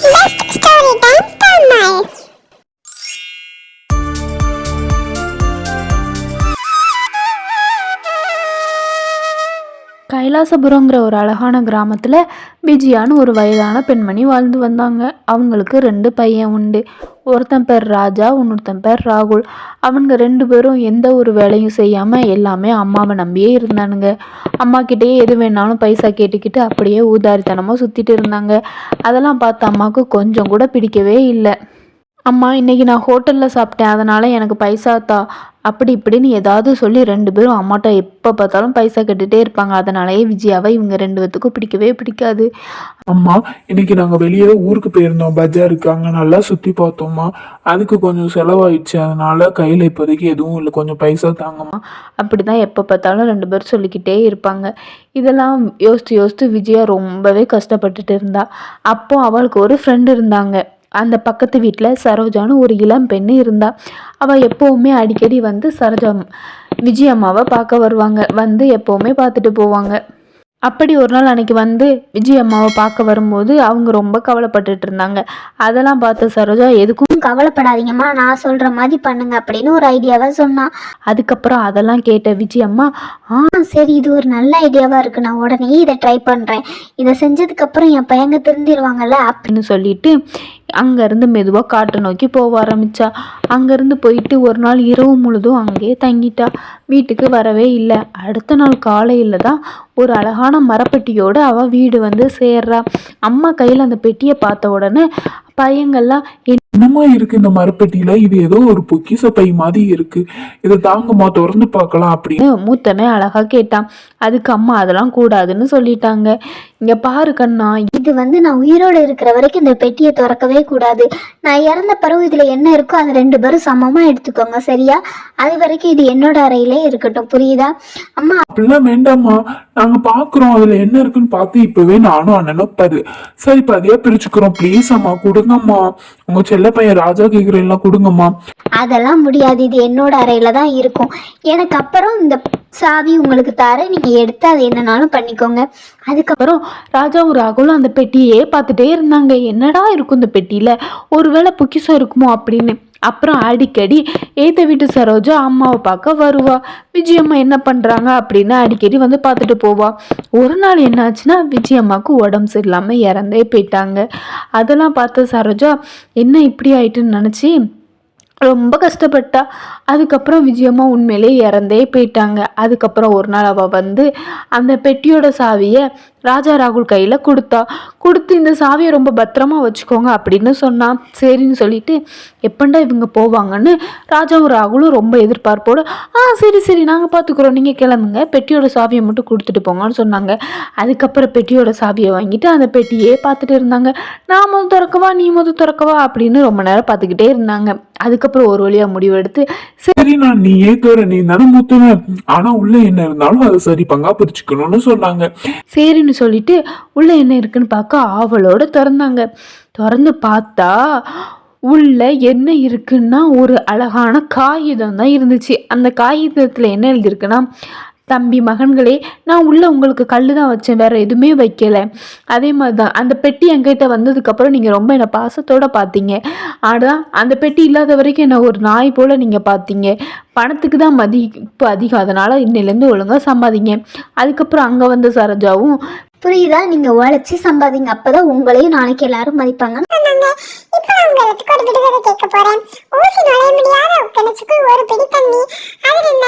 Next story time Tamil. கைலாசபுரங்கிற ஒரு அழகான கிராமத்தில் விஜயான்னு ஒரு வயதான பெண்மணி வாழ்ந்து வந்தாங்க. அவங்களுக்கு 2 பையன் உண்டு. ஒருத்தன் பேர் ராஜா, இன்னொருத்தன் பேர் ராகுல். அவங்க 2 பேரும் எந்த ஒரு வேலையும் செய்யாமல் எல்லாமே அம்மாவை நம்பியே இருந்தானுங்க. அம்மா கிட்டேயே எது வேணாலும் பைசா கேட்டுக்கிட்டு அப்படியே ஊதாரித்தனமாக சுற்றிட்டு இருந்தாங்க. அதெல்லாம் பார்த்து அம்மாவுக்கு கொஞ்சம் கூட பிடிக்கவே இல்லை. அம்மா, இன்னைக்கு நான் ஹோட்டலில் சாப்பிட்டேன், அதனால் எனக்கு பைசா தா, அப்படி இப்படின்னு ஏதாவது சொல்லி 2 பேரும் அம்மாட்ட எப்போ பார்த்தாலும் பைசா கேட்டுகிட்டே இருப்பாங்க. அதனாலேயே விஜயாவை இவங்க 2 பேத்துக்கும் பிடிக்கவே பிடிக்காது. அம்மா, இன்னைக்கு நாங்க வெளியே ஊருக்கு போயிருந்தோம், பஜாருக்கு. அங்க நல்லா சுத்தி பார்த்தோம்மா. அதுக்கு கொஞ்சம் செலவாயிடுச்சு, அதனால கையில இப்போதைக்கு எதுவும் இல்லை, கொஞ்சம் பைசா தாங்கம்மா. அப்படிதான் எப்போ பார்த்தாலும் 2 பேரும் சொல்லிக்கிட்டே இருப்பாங்க. இதெல்லாம் யோசித்து யோசித்து விஜயா ரொம்பவே கஷ்டப்பட்டுட்டு இருந்தா. அப்போ அவளுக்கு ஒரு ஃப்ரெண்டு இருந்தாங்க. அந்த பக்கத்து வீட்டில் சரோஜான்னு ஒரு இளம் பெண்ணு இருந்தா. அவள் எப்போவுமே அடிக்கடி வந்து விஜயம்மாவை பார்க்க வருவாங்க. வந்து எப்போவுமே பார்த்துட்டு போவாங்க. அப்படி ஒரு நாள் அன்னைக்கு வந்து விஜயம்மாவை பார்க்க வரும்போது அவங்க ரொம்ப கவலைப்பட்டுட்டு இருந்தாங்க. அதெல்லாம் பார்த்து சரோஜா, எதுக்கும் கவலைப்படாதீங்கம்மா, நான் சொல்ற மாதிரி பண்ணுங்க அப்படின்னு ஒரு ஐடியாவை சொன்னான். அதுக்கப்புறம் அதெல்லாம் கேட்ட விஜயம்மா, சரி, இது ஒரு நல்ல ஐடியாவா இருக்கு, நான் உடனே இதை ட்ரை பண்றேன். இதை செஞ்சதுக்கு அப்புறம் என் பையங்க திருந்திருவாங்கல்ல அப்படின்னு சொல்லிட்டு அங்கேருந்து மெதுவாக காட்டை நோக்கி போக ஆரம்பித்தா. அங்கேருந்து போயிட்டு ஒரு நாள் இரவு முழுதும் அங்கேயே தங்கிட்டா. வீட்டுக்கு வரவே இல்லை. அடுத்த நாள் காலையில் தான் ஒரு அழகான மரப்பெட்டியோடு அவள் வீடு வந்து சேர்றா. அம்மா கையில் அந்த பெட்டியை பார்த்த உடனே பையங்கள்லாம், என்னமா இருக்கு இந்த மரப்பெட்டியில? இது ஏதோ ஒரு பொக்கிஷ பை மாதிரி இருக்கு, இதை தாங்கம்மா, திறந்து பார்க்கலாம் அப்படின்னு மூத்தமே அழகா கேட்டான். அதுக்கு அம்மா அதெல்லாம் கூடாதுன்னு சொல்லிட்டாங்க. இங்க பாரு கண்ணா, இது வந்து நான் உயிரோடு இருக்கிற வரைக்கும் இந்த பெட்டியை திறக்கவே கூடாது. நான் இறந்த பிறகு இதுல என்ன இருக்கோ அதை 2 பேரும் சமமா எடுத்துக்கோங்க, சரியா? அது வரைக்கும் இது என்னோட அறையிலே இருக்கட்டும், புரியுதா? அம்மா, அப்படிலாம் வேண்டாம்மா, நாங்க பாக்குறோம் அதுல என்ன இருக்குன்னு பார்த்து இப்பவே நானும் அண்ணனும் சரி பாதியா பிரிச்சுக்கிறோம். ப்ளீஸ் அம்மா, கொடுங்கம்மா. உங்க செல்ல பையன் ராஜா கேக்குறேன், கொடுங்கம்மா. அதெல்லாம் முடியாது, இது என்னோட அறையில தான் இருக்கும். எனக்கு அப்புறம் இந்த சாவி உங்களுக்கு தர, நீங்க எடுத்து அதை என்னன்னாலும் பண்ணிக்கோங்க. அதுக்கப்புறம் ராஜாவும் ராகுலும் அந்த பெட்டியே பார்த்துட்டே இருந்தாங்க. என்னடா இருக்கும் இந்த பெட்டியில, ஒருவேளை பொக்கிஷம் இருக்குமோ அப்படின்னு. அப்புறம் அடிக்கடி ஏத்த வீட்டு சரோஜா அம்மாவை பார்க்க வருவா. விஜயம்மா என்ன பண்றாங்க அப்படின்னு அடிக்கடி வந்து பார்த்துட்டு போவா. ஒரு நாள் என்னாச்சுன்னா, விஜயம்மாவுக்கு உடம்பு சரியில்லாமல் இறந்தே போயிட்டாங்க. அதெல்லாம் பார்த்த சரோஜா என்ன இப்படி ஆயிட்டுன்னு நினச்சி ரொம்ப கஷ்டப்பட்டா. அதுக்கப்புறம் விஜயம்மா உண்மையிலே இறந்தே போயிட்டாங்க. அதுக்கப்புறம் ஒரு நாள் அவள் வந்து அந்த பெட்டியோட சாவியை ராஜா ராகுல் கையில் கொடுத்து இந்த சாவியை ரொம்ப பத்திரமா வச்சுக்கோங்க அப்படின்னு சொன்னான். சரின்னு சொல்லிட்டு எப்பண்டா இவங்க போவாங்கன்னு ராஜாவும் ராகுலும் ரொம்ப எதிர்பார்ப்போடு, சரி சரி நாங்கள் பார்த்துக்குறோம், நீங்கள் கிளம்புங்க, பெட்டியோட சாவியை மட்டும் கொடுத்துட்டு போங்கன்னு சொன்னாங்க. அதுக்கப்புறம் பெட்டியோட சாவியை வாங்கிட்டு அந்த பெட்டியே பார்த்துட்டு இருந்தாங்க. நான் முதல் திறக்கவா, நீ முதல் திறக்கவா அப்படின்னு ரொம்ப நேரம் பார்த்துக்கிட்டே இருந்தாங்க. அதுக்கப்புறம் ஒரு வழியாக முடிவெடுத்து, சரி நான் நீயே தோற, நீ தானே மூத்தவன், ஆனா உள்ள என்ன இருந்தாலும் அதை சரி பங்கா பிரிச்சுக்கணும்னு சொன்னாங்க. சரின்னு சொல்லிட்டு உள்ள என்ன இருக்குன்னு பார்க்க ஆவலோட திறந்து பார்த்தா உள்ள என்ன இருக்குன்னா ஒரு அழகான காகிதம் தான் இருந்துச்சு. அந்த காகிதத்தில் என்ன எழுதியிருக்குன்னா, தம்பி மகன்களே, நான் உள்ள உங்களுக்கு கல் தான் வச்சேன், வேற எதுவுமே வைக்கல. அதே மாதிரி தான் அந்த பெட்டி என்கிட்ட வந்ததுக்கப்புறம் நீங்கள் ரொம்ப என்னை பாசத்தோடு பார்த்தீங்க. ஆனால் அந்த பெட்டி இல்லாத வரைக்கும் என்னை ஒரு நாய் போல் நீங்கள் பார்த்தீங்க. பணத்துக்கு தான் மதிப்பு அதிகம், அதனால் இன்னிலேருந்து ஒழுங்காக சம்பாதிங்க. அதுக்கப்புறம் அங்கே வந்த சரோஜாவும், புரியுதா, நீங்க உழைச்சி சம்பாதிங்க, அப்பதான் உங்களையும் நாளைக்கு எல்லாரும் மதிப்பாங்க. இப்போ உங்களுக்கு ஒரு விடுதலை கேட்க போறேன். ஊசி நுழைய முடியாத கிணச்சுக்கு ஒரு பிடி தண்ணி, அது என்ன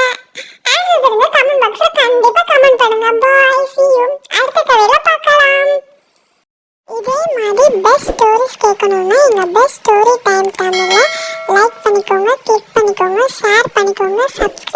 ஆன்சர் தெரிஞ்சா கமெண்ட் பாக்ஸ்ல கண்டிப்பா கமெண்ட் பண்ணுங்க. பாய், see you. அடுத்த கதையில பார்க்கலாம். இதே மாதிரி பெஸ்ட் ஸ்டோரிஸ் கேட்கணும்னா எங்க பெஸ்ட் ஸ்டோரி டைம் தமிழை லைக் பண்ணிக்கோங்க, கிளிக் பண்ணிக்கோங்க, ஷேர் பண்ணிக்கோங்க, சப்ஸ்கிரைப்